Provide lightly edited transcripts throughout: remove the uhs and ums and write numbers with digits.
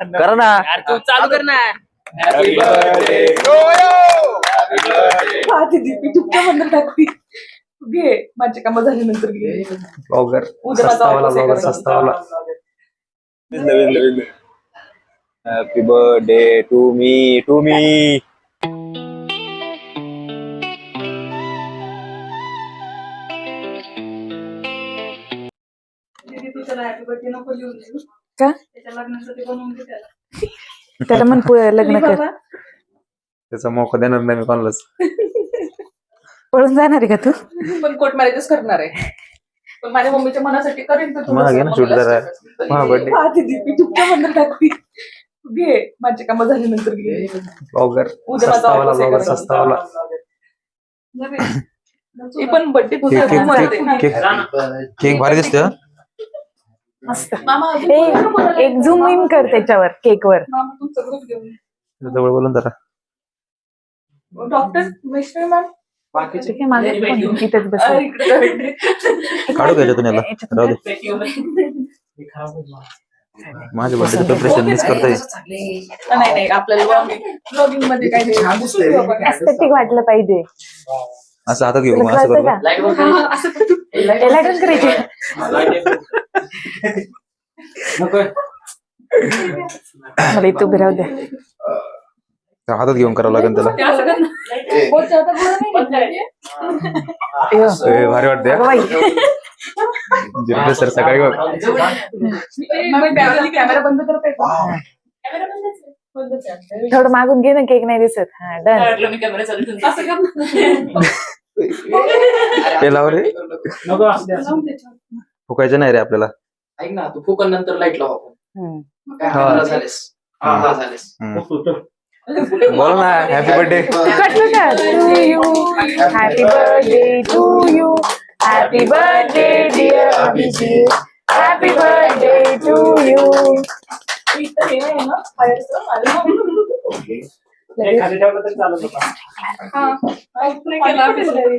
करा ना यार तू चालू कर ना. हॅपी बर्थडे आधी दीपी तुमच्या बंद टाकती. घे माझी कामं झाल्यानंतर घे. ब्लॉगर उद्या माझा सस्तावाला office आहे ब्लॉगर का? सस्तावाला हॅपी बर्थडे टू मी दीदी तू त्याला हॅपी बर्थडे नको लिहून देऊ. का त्याच्या लग्नासाठी बनवून दे त्याला. त्याला म्हण लग्न कर. बाबा. त्याचा मोका देणार नाही मी कोणालाच. पळून जाणार आहे का तू? पण कोर्ट मॅरेजच करणार आहे. पण माझ्या मम्मीच्या मनासाठी करेन तर मला घे ना shoot जरा. हा, birthday. आधी दीपी तुमच्या बंद टाकती. घे माझी कामं झाल्यानंतर घे. ब्लॉगर उद्या माझा सस्तावाला office आहे ब्लॉगर का? सस्तावाला हे पण बर्थडे केक भारी दिसतोय हा. मस्त. एक झूम इन कर त्याच्यावर केक वर. तुमचा ग्रुप घेऊन जवळ बोलून जरा डॉक्टर वैष्णवी मॅम ठीक आहे माझं पण इथेच बस. काढू का याच्यातून याला राहू दे. माझ्या बर्थडे प्रिपरेशन मिस करतोय. नाही आपल्याला ब्लॉगिंग मध्ये काय एस्थेटिक वाटलं पाहिजे. असं हातात घेऊ तुला मग असं कळतं करू का? लाईट करायची. मला इथं उभे राहू द्या. हातात घेऊन करावं लागेल त्याला. ए, भारी वाटते अगं बाई. जिरले सर सकाळी बघ. कॅमेरा बंद करता येतो. थोडं मागून घे ना केक नाही दिसत. हा डन. असं कर ना. ते लाव रे नको असू दे. फुकायचं नाही रे आपल्याला. ऐक ना तू फुकन नंतर लाईट लाव आपण. काय हा. हा, झालेस. हा झालेस. बोल ना हॅपी बर्थडे. कटलं का? To you happy birthday to you happy birthday dear Abhijit happy birthday to you. इथं हे आहे ना बाहेरचं. खाली ठेवलं तरी चालत होता. हा. नाही केला बिस्लरी.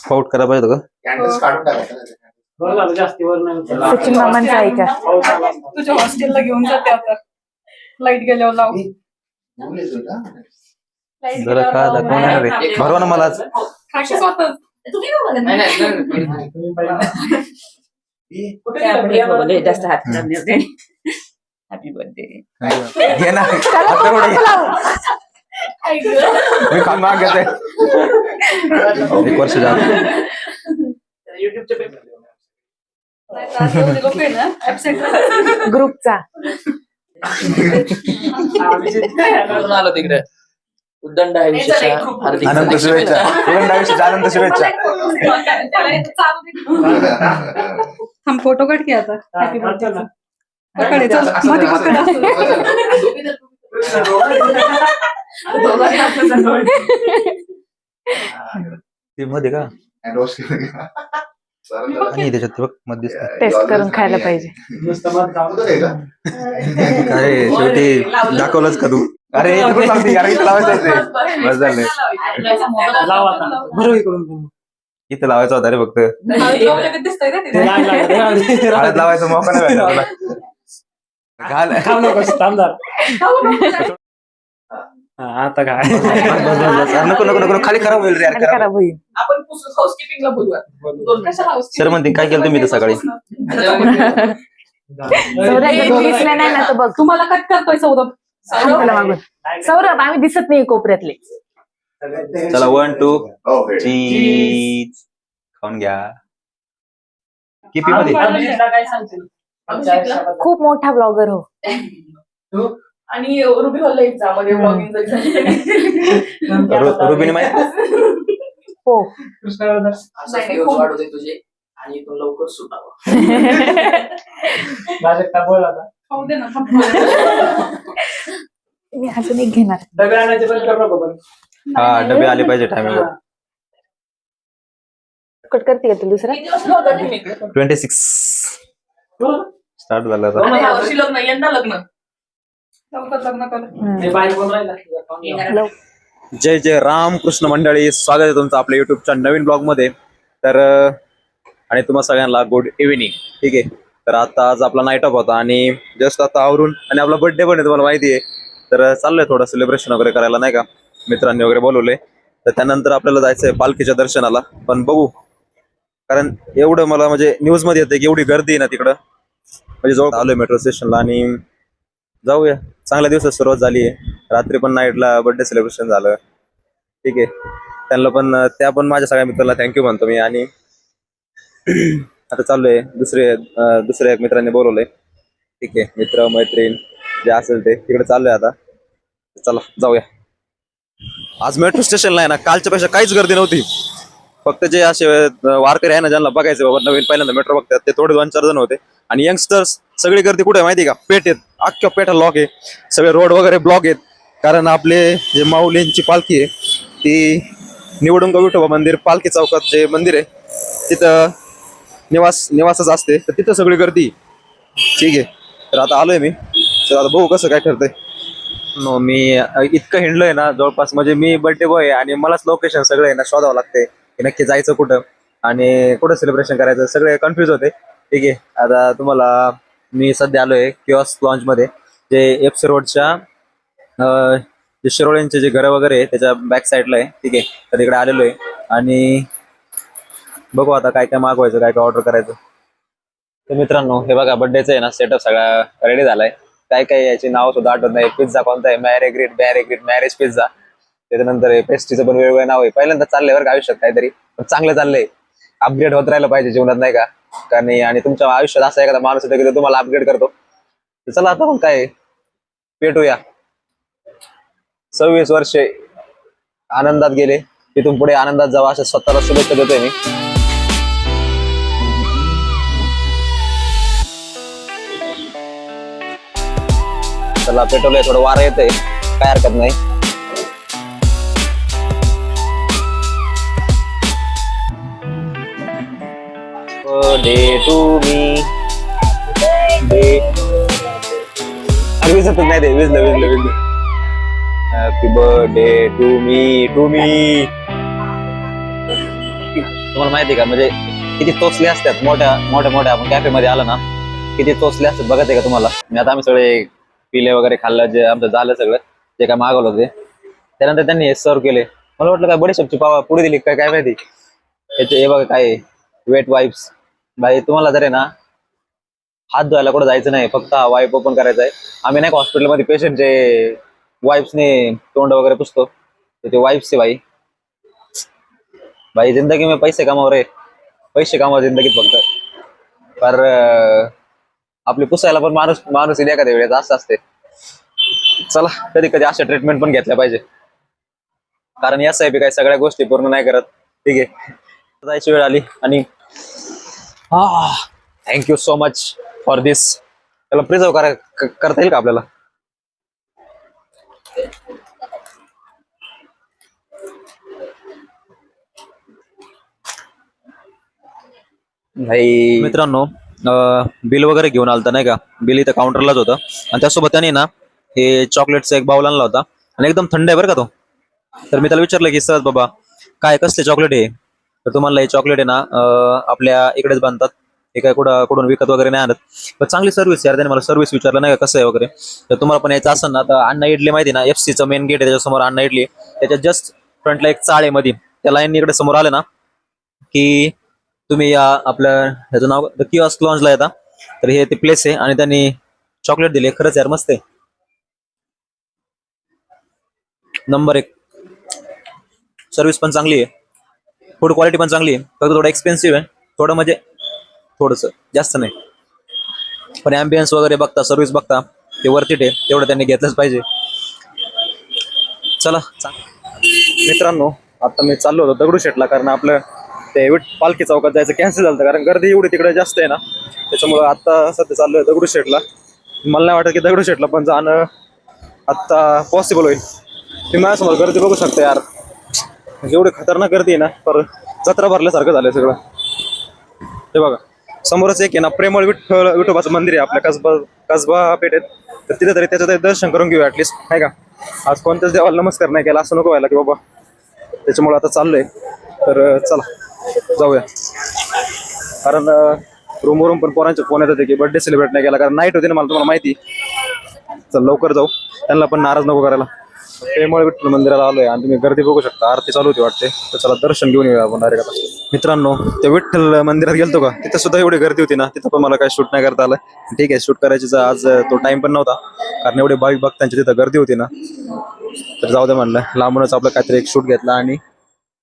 पाऊट करायला पाहिजे होतं बरं झालं जास्तीवर नाही उचलला. सचिन मामांचं ऐका. पाऊस आला. तुझ्या हॉस्टेलला घेऊन जाते आता. लाईट गेल्यावर लाव. Light जरा गेल्यावर का लाव. दाखवणार रे भरवा ना मलाच. खाशी स्वतः. तुम्ही काय बघत नाही, नाही? नाही, नाही. तुम्ही पहिले- कुठे गेला? जास्त हात करणे होते. Happy birthday. घे ना त्याला आता पण थोडी. हात लाव. आई गं. मी खान माग घेते. 1 वर्ष झालं. युट्यूबचे पेपर नाही तर आज एवढे लोकं आहे ना, absent राहतात. ग्रुपचा करून आलो तिकडे. उद्दंड आहे हे चला, एक विशेषतः group. हार्दिक आनंद हार्दिक शुभेच्छा. उलट आयुष्यात आनंद शुभेच्छा. त्याला इथं चालू दे. थांब फोटो काढ की आता. Happy birthday. पकड चल मध्ये पकड. ते मध्ये का आणि त्याच्यात ते बघ मध्ये दिसतं. टेस्ट करून खायला पाहिजे. नुसतं मत खाऊ. काय शेवटी दाखवलंच का तू. अरे इकडून लावते यार इथं लावायचं होते. बस झालं लाव आता. बरोबर इकडून. इथं लावायचं होता रे फक्त. दिसतंय का ते तिथे? लाग लागलं. हळद लावायचं मौका नाही भेटला तुला. घाल थांब नकोस, थांब जरा. हा, आता काय बस, बस, बस. नको नको नको खाली खराब होईल रे यार. आणि खराब होईल. आपण हाऊसकीपिंगला बोलूया. कशाला housekeeping? सर म्हणते काय केलं तुम्ही इथं सकाळी. सौरभ दिसले नाही ना तर बघ. तुम्हाला कट करतोय सौरभ. सांग त्याला मागून. सौरभ आम्ही दिसत नाही कोपऱ्यातले. चला 1 2 चीज खाऊन घ्या. किपी मध्ये काय सांगतील आमच्या आयुष्याबद्दल? खूप मोठा ब्लॉगर हो. तू? आणि रुबी हॉलला एक्झाम मध्ये ब्लॉगिंग रुबीने माहिती हो. कृष्णाबद्दल? नाही, असं दिवस खूप. वाढू दे तुझे आणि इथून लवकर सुटावं. माझ्या बोल आता. खाऊ दे ना. मी अजून एक घेणार. डबे आणायचे पण करू नको पण. हा डबे आले पाहिजे टायमिंग. कट करते का तू दुसरा? 26 स्टार्ट झालं आता. आणि यावर्षी लग्न यंदा लग्न लवकर लग्न कर. ते बाई बोल राहिला. जय जय राम कृष्ण मंडळी, स्वागत आहे तुमचं आपल्या युट्यूबच्या नवीन ब्लॉग मध्ये. तर आणि तुम्हा सगळ्यांना गुड इव्हिनिंग. ठीक आहे, तर आता आज आपला नाईट ऑफ होता आणि जस्ट आता आवरून आणि आपला बर्थडे पण आहे तुम्हाला माहिती आहे. तर चाललंय थोडं सेलिब्रेशन वगैरे करायला नाही का, मित्रांनी वगैरे बोलवले. तर त्यानंतर आपल्याला जायचंय पालखीच्या दर्शनाला, पण बघू. कारण एवढं मला म्हणजे न्यूज मध्ये येते की एवढी गर्दी आहे ना तिकडं, म्हणजे जवळ आलोय मेट्रो स्टेशनला आणि जाऊया. चांगल्या दिवसात सुरुवात झाली आहे. रात्री पण नाईटला बर्थडे सेलिब्रेशन झालं. ठीक आहे, त्यांना पण त्या पण माझ्या सगळ्या मित्रांना थँक्यू म्हणतो मी. आणि आता चाललोय दुसऱ्या एक मित्रांनी बोलवलंय. ठीक आहे, मित्र मैत्रीण जे असेल ते तिकडे चाललोय आता. चला जाऊया. आज मेट्रो स्टेशनला आहे ना कालच्या पेक्षा काहीच गर्दी नव्हती. फक्त जे असे वारकरी आहे ना ज्यांना बघायचे बाबा नवीन पहिल्यांदा मेट्रो बघतात ते थोडे 2-4 जण होते. आणि यंगस्टर्स सगळी गर्दी कुठे आहे माहिती आहे का, पेठ आहेत. अख्ख्या पेठा लॉक आहे, सगळे रोड वगैरे ब्लॉक आहेत. कारण आपले जे माऊलींची पालखी आहे ती निवडुंग विठोबा मंदिर पालखी चौकात जे मंदिर आहे तिथं निवासच असते. तर तिथं सगळी गर्दी. ठीक आहे, तर आता आलोय मी. तर आता बघू कसं काय ठरतंय. मी इतकं हिंडलोय ना जवळपास, म्हणजे मी बर्थडे बॉय आहे आणि मलाच लोकेशन सगळं आहे ना शोधावं लागते की नक्की जायचं कुठं आणि कुठं सेलिब्रेशन करायचं, सगळे कन्फ्युज होते. ठीक आहे, आता तुम्हाला मी सध्या आलोय किऑस्क लॉन्च मध्ये, जे FC रोडच्या जे शिरोळ्यांचे जे घरं वगैरे आहे त्याच्या बॅक साईडला आहे. ठीक आहे, तर इकडे आलेलो आहे आणि बघू आता काय काय मागवायचं, काय काय ऑर्डर करायचं. तर मित्रांनो हे बघा, बर्थडेचं आहे ना सेटअप सगळा रेडी झालाय. काय काय याची नाव सुद्धा आठवत नाही. पिझ्झा कोणता आहे, मॅरेग्रीट मॅरेज पिझ्झा. त्याच्यानंतर पेस्ट्रीचं पण वेगवेगळं नाव आहे. पहिल्यांदा चाललंय बरं का आयुष्यात काहीतरी, पण चांगलं चाललंय. अपग्रेड होत राहिलं पाहिजे जीवनात नाही का. कारण आणि तुमच्या आयुष्यात असा एखादा माणूस होता की तुम्हाला अपग्रेड करतो. तर चला आता मग काय भेटूया. 26 वर्षे आनंदात गेले, तिथून पुढे आनंदात जावा अशा स्वतःला शुभेच्छा देतोय मी. चला पेट्रोल थोडं वारं येतंय, काय हरकत नाही. बर्थडे टू मी विसरत नाही ते, विसलं. हॅपी बर्थडे टू मी तुम्हाला माहिती का म्हणजे किती चोचले असतात मोठ्या आपण कॅफे मध्ये आलं ना किती चोचले असतात बघत आहे का तुम्हाला. मी आता आम्ही सगळे पिले वगैरे खाल्लं, जे आमचं झालं सगळं जे काय मागवलं होते. त्यानंतर त्यांनी हे सर्व केले. मला वाटलं काय बडीशेपची पावा पुढे दिली काय माहिती. हे बघा काय वेट वाईप्स. भाई तुम्हाला जर आहे ना हात धुवायला कुठं जायचं नाही, फक्त वाईप ओपन करायचा आहे. आम्ही नाही का हॉस्पिटलमध्ये पेशंटचे वाईप्सने तोंड वगैरे पुसतो, ते वाईप्सचे भाई जिंदगी में पैसे कमाव रे, पैसे कमाव जिंदगीत फक्त. पर आपली पुसायला पण माणूस येईल एखाद्या वेळेस, असं असते. चला कधी कधी अशा ट्रीटमेंट पण घेतल्या पाहिजे, कारण या साहेब काय सगळ्या गोष्टी पूर्ण नाही करत. ठीक आहे, जायची वेळ आली आणि थँक्यू सो मच फॉर दिस. त्याला प्रिझर्व करता येईल का आपल्याला. भाई मित्रांनो बिल वगैरे घेऊन आलता नाही का, बिल इथं काउंटरलाच होतं आणि त्यासोबत त्याने ना हे चॉकलेटचा एक बाउल आणला होता आणि एकदम थंड आहे बरं का तो. तर मी त्याला विचारलं की सहज बाबा काय कसले चॉकलेट आहे. तर तुम्हाला हे चॉकलेट आहे ना आपल्या इकडेच बांधतात, हे काय कुठून विकत वगैरे नाही आणत. पण चांगली सर्व्हिस यार, त्याने मला सर्व्हिस विचारलं नाही का कसं आहे वगैरे. तर तुम्हाला पण यायचं असेल ना तर अण्णा इडली माहिती ना, FCचं मेन गेट आहे त्याच्यासमोर अण्णा इडली, त्याच्या जस्ट फ्रंटला एक चाळ आहे मध्ये, त्या लाईन इकडे समोर आले ना की तुम्ही या आपलं ह्याचं नाव द किऑस्क लॉन्चला येता. तर हे ते प्लेस आहे आणि त्यांनी चॉकलेट दिले, खरंच यार मस्त आहे, नंबर 1. सर्व्हिस पण चांगली आहे, फूड क्वालिटी पण चांगली आहे. फक्त थोडं एक्सपेन्सिव्ह आहे, थोडं म्हणजे थोडंसं जास्त नाही, पण ॲम्बियन्स वगैरे बघता सर्व्हिस बघता ते वरती आहे, तेवढं त्यांनी घेतलंच पाहिजे. चला मित्रांनो आता मी चाललो होतो दगडूशेठला, कारण आपलं ते पालखी चौकात जायचं कॅन्सल झालं कारण गर्दी एवढी तिकडे जास्त आहे ना, त्याच्यामुळं आता सध्या चाललोय दगडूशेठला. मला नाही वाटत की दगडूशेठला पण जाणं आत्ता पॉसिबल होईल. तुम्ही माझ्यासमोर गर्दी बघू शकता यार, एवढी खतरनाक गर्दी आहे ना, पर जत्रा भरल्यासारखं झालंय सगळं. हे बघा समोरच एक आहे ना प्रेमळ विठोबाचं मंदिर आहे आपल्या कसबा पेठेत, तर तिथे तरी त्याचं दर्शन करून घेऊ ऍटलिस्ट, आहे का. आज कोणत्याच देवाला नमस्कार नाही केला असं नको व्हायला की बाबा, त्याच्यामुळे आता चाललोय. तर चला जाऊया, कारण रूमवरून पण पोरांचे फोन येत होते की बर्थडे सेलिब्रेट नाही केला, कारण नाईट होती ना, मला तुम्हाला माहिती. चल लवकर जाऊ, त्यांना पण नाराज नको करायला. त्यामुळे विठ्ठल मंदिराला आलोय आणि तुम्ही गर्दी बघू शकता, आरती चालू होती वाटते. तर चला दर्शन घेऊन येऊया आपण डायरेक्ट आता. मित्रांनो, त्या विठ्ठल मंदिरात गेलतो का, तिथे सुद्धा एवढी गर्दी होती ना, तिथं पण मला काही शूट नाही करता आलं. ठीक आहे, शूट करायची आज तो टाइम पण नव्हता, कारण एवढे भाविक भक्तांची तिथं गर्दी होती ना. तर जाऊ दे म्हणलं, लांबूनच आपलं काहीतरी एक शूट घेतला आणि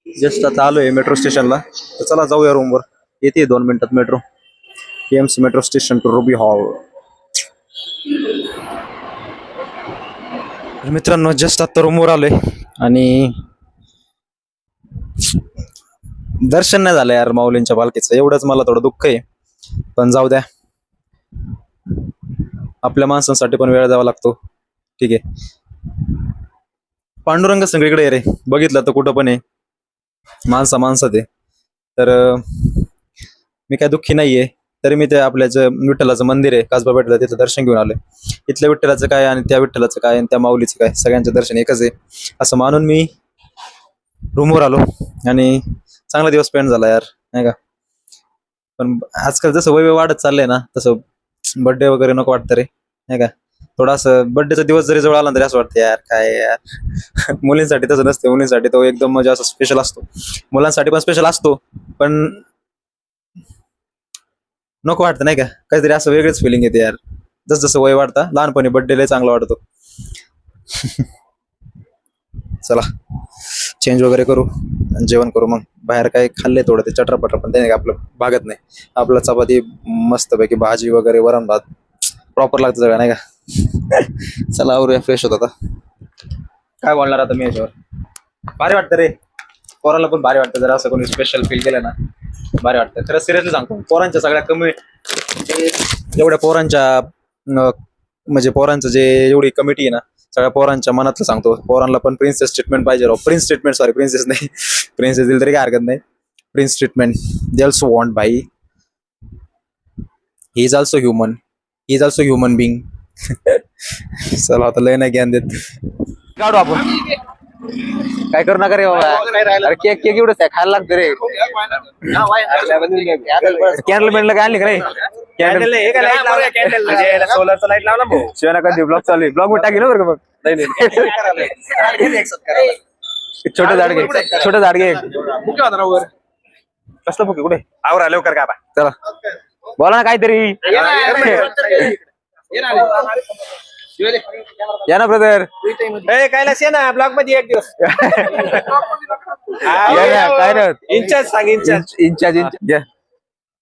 जस्ट आता आलोय मेट्रो स्टेशनला. तर चला जाऊया रूमवर, येते 2 मिनिटात metro. PMC metro station to Ruby Hall. मित्रांनो, जस्ट आता रूमवर आलोय आणि दर्शन नाही झालं यार माऊलींच्या पालखीचं, एवढंच मला थोडं दुःख आहे. पण जाऊ द्या, आपल्या माणसांसाठी पण वेळ द्यावा लागतो. ठीक आहे, पांडुरंग सगळीकडे आहे रे, बघितलं तर कुठं पण आहे, माणसात आहे. तर मी काय दुःखी नाहीये. तरी मी ते आपल्या जे विठ्ठलाचं मंदिर आहे कासबा पेठला, तिथलं दर्शन घेऊन आलोय. इथल्या विठ्ठलाचं काय आणि त्या विठ्ठलाचं काय आणि त्या माऊलीचं काय, सगळ्यांचं दर्शन एकच आहे असं मानून मी रूमवर आलो. आणि चांगला दिवस स्पेंड झाला यार, नाही का. पण आजकाल जसं वय वाढत चाललंय ना, तसं बर्थडे वगैरे नको वाटतं रे, नाही का. थोडा असं बर्थडेचा दिवस जरी जवळ आला तरी असं वाटतं यार काय यार. मुलींसाठी तसं नसते, मुलींसाठी तो एकदम म्हणजे असं स्पेशल असतो, मुलांसाठी पण स्पेशल असतो, पण नको वाटतं नाही का, काहीतरी असं वेगळंच फिलिंग येते यार. जसं जसं वय वाढतं, लहानपणी बर्थडे लय चांगला वाटतो. चला चेंज वगैरे करू, जेवण करू. मग बाहेर काय खाल्ले थोडं ते चटरपटर, पण त्याने आपलं भागत नाही. आपलं चपाती मस्तपैकी, भाजी वगैरे, वरण भात प्रॉपर लागतं सगळं, नाही का. चला आवरूया, फ्रेश होत आता. काय बोलणार आता मी याच्यावर. भारी वाटतं रे, पोराला पण भारी वाटतं जरा असं कोणी स्पेशल फील केलं ना, भारी वाटतं. खरं सिरियसली सांगतो, पोरांच्या सगळ्या कमी एवढ्या पोरांच्या म्हणजे पोरांचं जे एवढी कमिटी आहे ना, सगळ्या पोरांच्या मनातलं सांगतो. पोरांना पण प्रिन्सेस ट्रीटमेंट पाहिजे राव. प्रिन्सेस नाही, प्रिन्सेस दिली तरी काय हरकत नाही. Prince treatment they also want भाई. He is also human being. चला आता लय नाही ज्ञान देत, काढू आपण. काय करू नका रे बाबा, अरे केक एवढंच आहे, खायला लागतं रे. कॅन्डल बेंडला काय आणली का रे, कॅन्डल सोलरचा लाईट लावला भाऊ. शिवाय कधी ब्लॉग चालू आहे, ब्लॉग मध्ये टाकेल बरं का. मग छोटं झाड घे. कसलं फुके कुठे आवर आले कर का, चला बोला ना काहीतरी. या ना ब्रदर, कैलास ये ना ब्लॉग मध्ये एक दिवस. काय नाही इंचार्ज सांग, इंचार्ज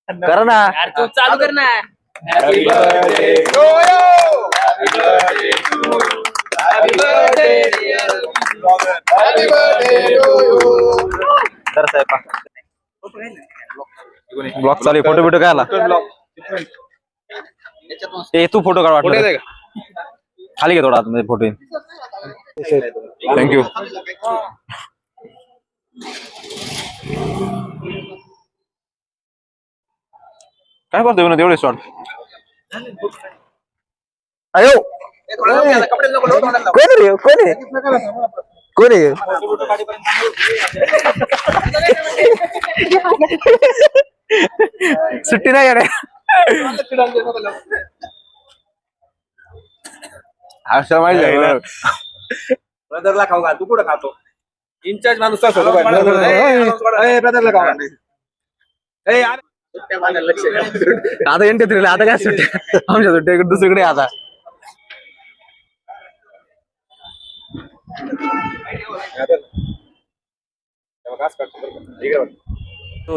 करा ना. तू चालू कर ना. Happy birthday to you. Happy birthday to you. Happy birthday dear blogger. Happy birthday to you. तर साहेब ब्लॉग चालू, फोटो बिटो काय आला ते, तू फोटो काढ वाटलं खाली घे थोडा आतमध्ये फोटो. थँक्यू. काय करतोय ना तेवढे शॉट. अयो कोण आहे सुट्टी नाही कडे. अशा माहिती ब्रदरला खाऊ घाल, तू कुठं खातो. इंचार्ज माणूस ब्रदरला खाऊ घाल. आता एंट्री आता काय सुट्ट्या, आमच्या सुट्ट्या दुसरीकडे आता.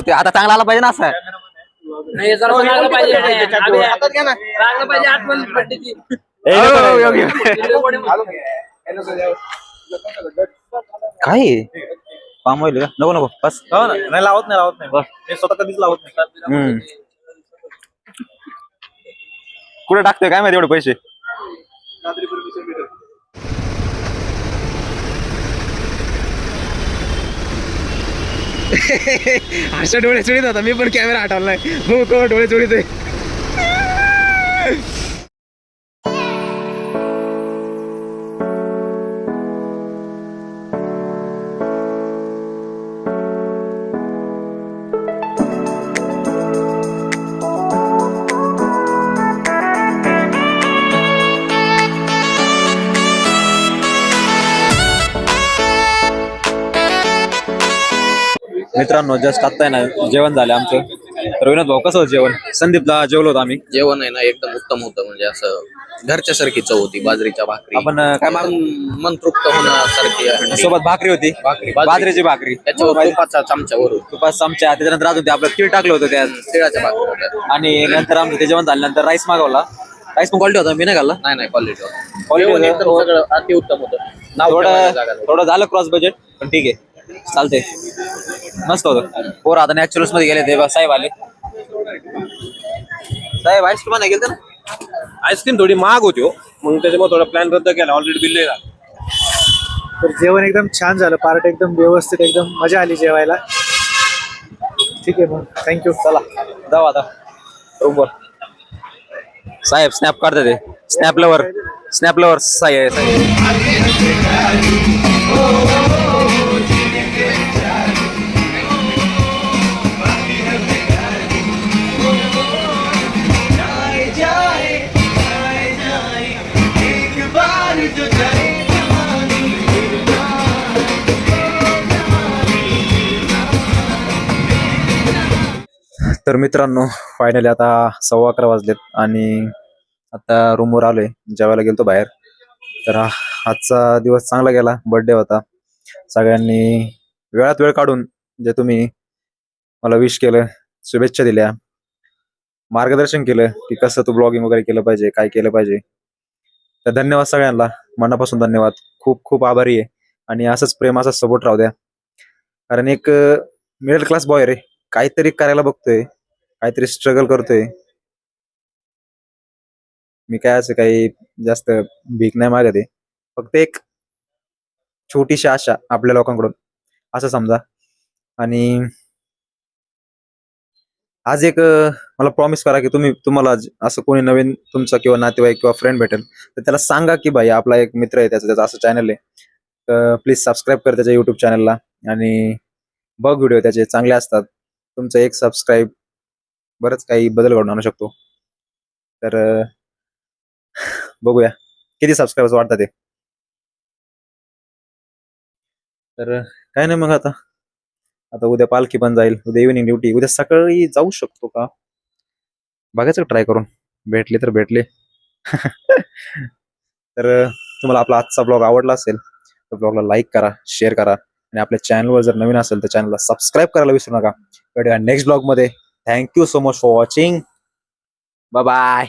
ते आता चांगला आला पाहिजे ना असं. काय पाम होईल का, नको नको बस. नाही लावत नाही बस, मी स्वतः कधीच लावत नाही. कुठे टाकतोय काय माहिती एवढे पैसे. अशा डोळे चोळीत होता, मी पण कॅमेरा हटवलाय, डोळे चोळीत आहे. मित्रांनो जस्ट आत्ता आहे ना जेवण झालं आमचं. तर विनोद भाऊ कसं होतं जेवण? संदीपला जेवलो होतो आम्ही. जेवण आहे ना एकदम उत्तम होतं, म्हणजे असं घरच्या सारखी चव होती. बाजरीच्या भाकरी आपण काय माग मन तृप्त होण्यासारखी हंडी. सोबत भाकरी होती, भाकरी बाजरीची भाकरी, त्याच्यावर तुपाचा चमच्यावरून तुपास चमचा, त्याच्यानंतर अजून ते आपलं तीळ टाकलं होतं त्यात. तिळाच्या भाकरी होत्या. आणि नंतर आमचं ते जेवण झाल्यानंतर राईस मागवला. राईस पण क्वालिटी होता, मी नाही घालला. नाही क्वालिटी Quality जेवण होतं. एकदम सगळं अति उत्तम होतं. नाव ठेवायला जागा थोडं नाही. थोडं झालं क्रॉस बजेट, पण ठीक आहे चालतंय. मस्त होतं. पोर आता नॅचरल्स मध्ये गेले ते बा, साहेब आले. साहेब आईस्क्रीम नाही गेलं ना? आईस्क्रीम थोडी महाग होती हो, मग त्याच्यामुळे थोडा प्लॅन रद्द केला. ऑलरेडी बिल आहे. तर जेवण एकदम छान झालं, पार्ट एकदम व्यवस्थित, एकदम मजा आली जेवायला. ठीक आहे मग, थँक्यू. चला जाऊ आता रूमवर. साहेब स्नॅप काढते ते. स्नॅप लवर साहेब. तर मित्रांनो फायनली आता 11:15 वाजलेत आणि आता रूमवर आलोय. जेवायला गेलतो बाहेर. तर आजचा दिवस चांगला गेला. बर्थडे होता. सगळ्यांनी वेळात वेळ काढून जे तुम्ही मला विश केलं, शुभेच्छा दिल्या, मार्गदर्शन केलं की कसं तू ब्लॉगिंग वगैरे केलं पाहिजे, काय केलं पाहिजे. तर धन्यवाद सगळ्यांना, मनापासून धन्यवाद. खूप खूप आभारी आहे. आणि असंच प्रेम, असाच सपोर्ट राहू द्या. कारण एक मिडल क्लास बॉय रे, काहीतरी करायला बघतोय, काहीतरी स्ट्रगल करतोय. मी काय असं काही जास्त भीक नाही मागत आहे, फक्त एक छोटीशी आशा आपल्या लोकांकडून, असं समजा. आणि आज एक मला प्रॉमिस करा की तुम्हाला असं कोणी नवीन तुमचा किंवा नातेवाईक किंवा फ्रेंड भेटेल तर त्याला सांगा की भाई आपला एक मित्र आहे, त्याचं असं चॅनल आहे, तर प्लीज सबस्क्राईब कर त्याच्या युट्यूब चॅनलला आणि बघ व्हिडिओ त्याचे चांगले असतात. तुमचं एक सबस्क्राईब बरंच काही बदल घडून आणू शकतो. तर बघूया किती सबस्क्राईबर्स वाढतात ते. तर काय नाही मग आता उद्या पालखी पण जाईल, उद्या इव्हिनिंग ड्युटी, उद्या सकाळी जाऊ शकतो का बघायचं ट्राय करून, भेटले तर भेटले. तर तुम्हाला आपला आजचा ब्लॉग आवडला असेल तर ब्लॉगला लाईक करा, शेअर करा आणि आपल्या चॅनलवर जर नवीन असेल तर चॅनलला सबस्क्राईब करायला विसरू नका. भेटूया नेक्स्ट ब्लॉग मध्ये. Thank you so much for watching. Bye bye.